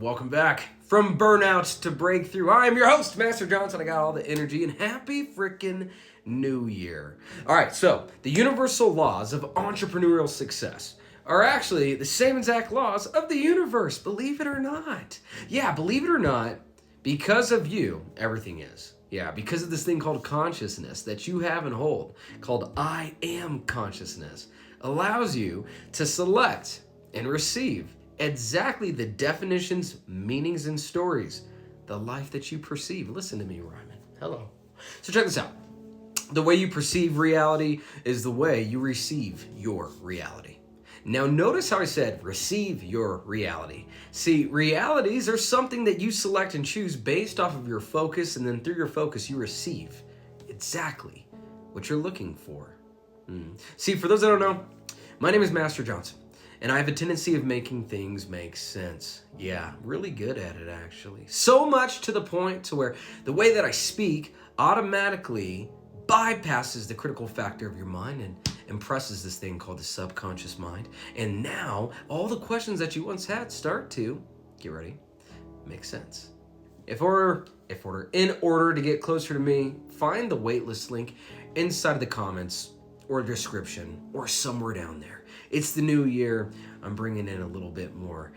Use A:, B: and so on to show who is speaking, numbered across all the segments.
A: Welcome back from Burnout to Breakthrough. I am your host, Master Johnson. I got all the energy and happy freaking New Year. All right, so the universal laws of entrepreneurial success are actually the same exact laws of the universe, believe it or not. Yeah, believe it or not, because of you, everything is. Yeah, because of this thing called consciousness that you have and hold, called I am consciousness, allows you to select and receive exactly the definitions, meanings, and stories, the life that you perceive. Listen to me, Ryman. Hello. So check this out. The way you perceive reality is the way you receive your reality. Now notice how I said receive your reality. See, realities are something that you select and choose based off of your focus, and then through your focus you receive exactly what you're looking for. See, for those that don't know, my name is Master Johnson. And I have a tendency of making things make sense. Yeah, really good at it actually. So much to the point to where the way that I speak automatically bypasses the critical factor of your mind and impresses this thing called the subconscious mind. And now all the questions that you once had start to, get ready, make sense. In order to get closer to me, find the waitlist link inside of the comments or description or somewhere down there. It's the new year. I'm bringing in a little bit more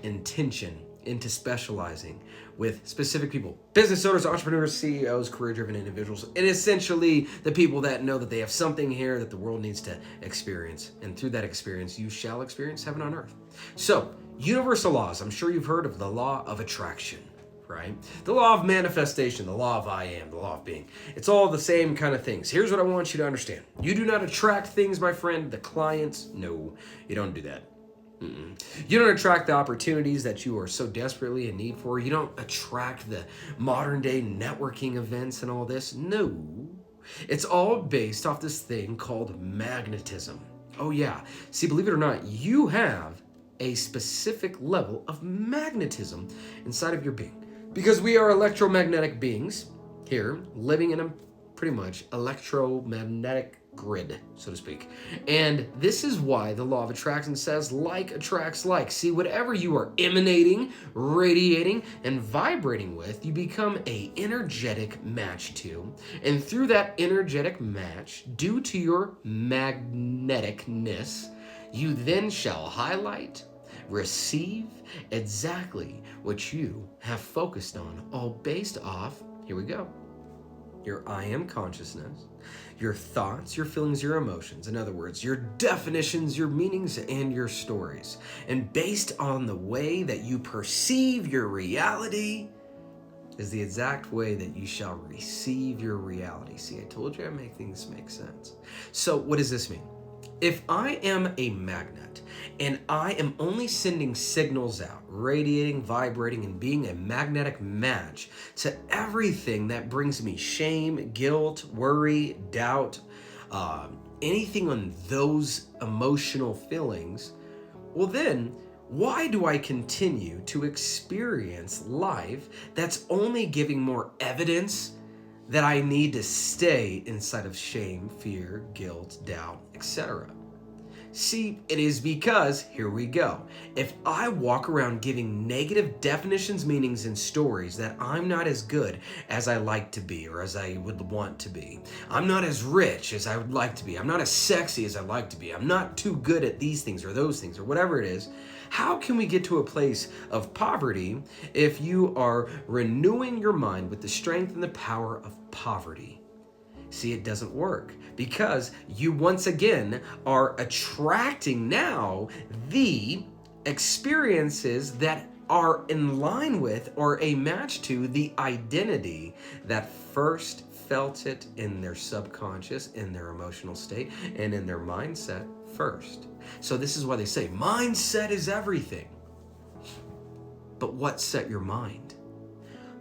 A: intention into specializing with specific people, business owners, entrepreneurs, CEOs, career-driven individuals, and essentially the people that know that they have something here that the world needs to experience. And through that experience, you shall experience heaven on earth. So, universal laws. I'm sure you've heard of the law of attraction. Right? The law of manifestation, the law of I am, the law of being. It's all the same kind of things. Here's what I want you to understand. You do not attract things, my friend, the clients. No, you don't do that. You don't attract the opportunities that you are so desperately in need for. You don't attract the modern day networking events and all this. No, it's all based off this thing called magnetism. Oh yeah. See, believe it or not, you have a specific level of magnetism inside of your being. Because we are electromagnetic beings here, living in a pretty much electromagnetic grid, so to speak. And this is why the law of attraction says like attracts like. See, whatever you are emanating, radiating, and vibrating with, you become an energetic match to. And through that energetic match, due to your magneticness, you then shall highlight, receive exactly what you have focused on, all based off, here we go, your I am consciousness, your thoughts, your feelings, your emotions. In other words, your definitions, your meanings, and your stories. And based on the way that you perceive your reality is the exact way that you shall receive your reality. See, I told you I'd make things make sense. So what does this mean? If I am a magnet and I am only sending signals out, radiating, vibrating, and being a magnetic match to everything that brings me shame, guilt, worry, doubt, anything on those emotional feelings, well then, why do I continue to experience life that's only giving more evidence that I need to stay inside of shame, fear, guilt, doubt, etc.? See, it is because, here we go, if I walk around giving negative definitions, meanings, and stories that I'm not as good as I like to be or as I would want to be, I'm not as rich as I would like to be, I'm not as sexy as I like to be, I'm not too good at these things or those things or whatever it is, how can we get to a place of poverty if you are renewing your mind with the strength and the power of poverty? See, it doesn't work because you once again are attracting now the experiences that are in line with or a match to the identity that first felt it in their subconscious, in their emotional state, and in their mindset first. So this is why they say mindset is everything. But what set your mind?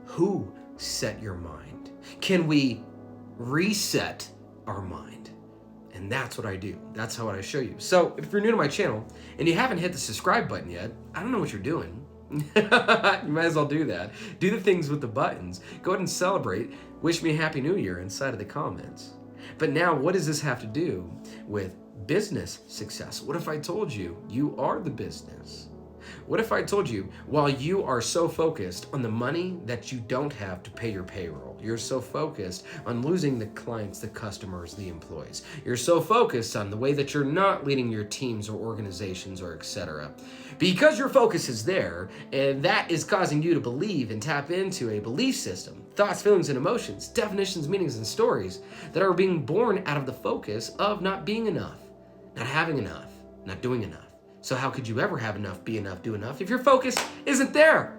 A: Who set your mind? Can we reset our mind? And that's what I do. That's how I show you. So if you're new to my channel and you haven't hit the subscribe button yet, I don't know what you're doing. You might as well do that. Do the things with the buttons. Go ahead and celebrate. Wish me a Happy New Year inside of the comments. But now, what does this have to do with business success? What if I told you you are the business? What if I told you, while you are so focused on the money that you don't have to pay your payroll, you're so focused on losing the clients, the customers, the employees, you're so focused on the way that you're not leading your teams or organizations or etc. Because your focus is there, and that is causing you to believe and tap into a belief system, thoughts, feelings, and emotions, definitions, meanings, and stories that are being born out of the focus of not being enough, not having enough, not doing enough. So how could you ever have enough, be enough, do enough if your focus isn't there?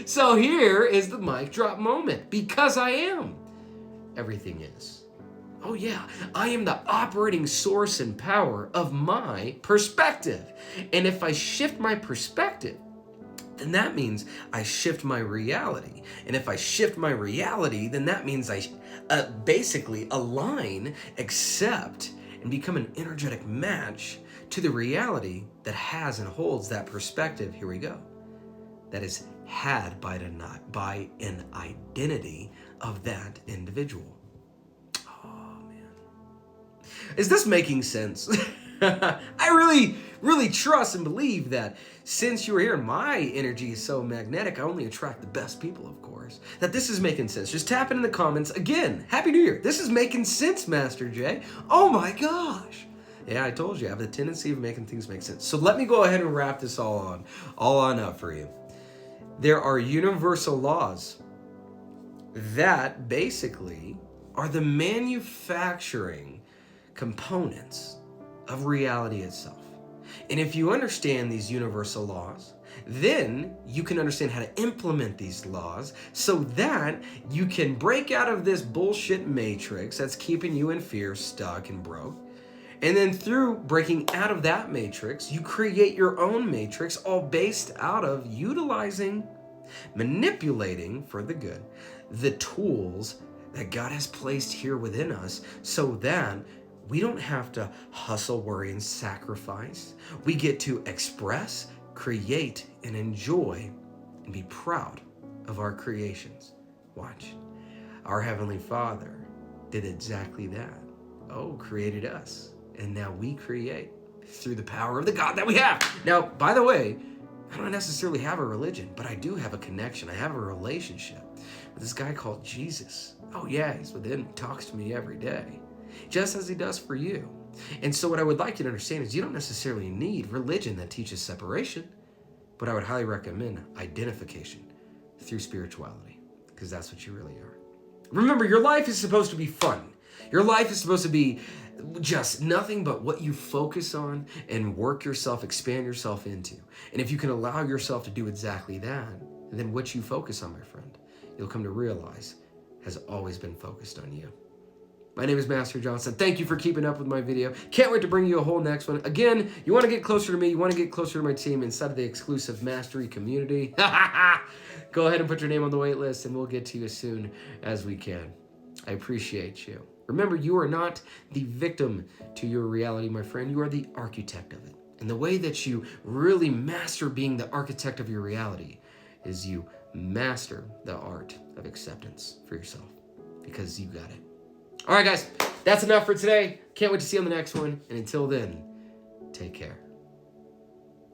A: So here is the mic drop moment. Because I am, everything is. Oh yeah, I am the operating source and power of my perspective. And if I shift my perspective, then that means I shift my reality. And if I shift my reality, then that means I basically align, accept, and become an energetic match to the reality that has and holds that perspective. Here we go. That is had by an identity of that individual. Oh man. Is this making sense? I really trust and believe that since you are here, my energy is so magnetic, I only attract the best people, of course, that this is making sense. Just tap it in the comments. Again, Happy New Year. This is making sense, Master J. Oh my gosh. Yeah, I told you, I have the tendency of making things make sense. So let me go ahead and wrap this all on up for you. There are universal laws that basically are the manufacturing components of reality itself. And if you understand these universal laws, then you can understand how to implement these laws so that you can break out of this bullshit matrix that's keeping you in fear, stuck, and broke. And then through breaking out of that matrix, you create your own matrix, all based out of utilizing, manipulating for the good, the tools that God has placed here within us so that we don't have to hustle, worry, and sacrifice. We get to express, create, and enjoy, and be proud of our creations. Watch. Our Heavenly Father did exactly that. Oh, created us. And now we create through the power of the God that we have. Now, by the way, I don't necessarily have a religion, but I do have a connection. I have a relationship with this guy called Jesus. Oh yeah, he's within me, talks to me every day, just as he does for you. And so what I would like you to understand is you don't necessarily need religion that teaches separation, but I would highly recommend identification through spirituality, because that's what you really are. Remember, your life is supposed to be fun. Your life is supposed to be just nothing but what you focus on and work yourself, expand yourself into. And if you can allow yourself to do exactly that, then what you focus on, my friend, you'll come to realize has always been focused on you. My name is Master Johnson. Thank you for keeping up with my video. Can't wait to bring you a whole next one. Again, you want to get closer to me, you want to get closer to my team inside of the exclusive Mastery community. Go ahead and put your name on the wait list and we'll get to you as soon as we can. I appreciate you. Remember, you are not the victim to your reality, my friend. You are the architect of it. And the way that you really master being the architect of your reality is you master the art of acceptance for yourself, because you got it. All right, guys, that's enough for today. Can't wait to see you on the next one. And until then, take care.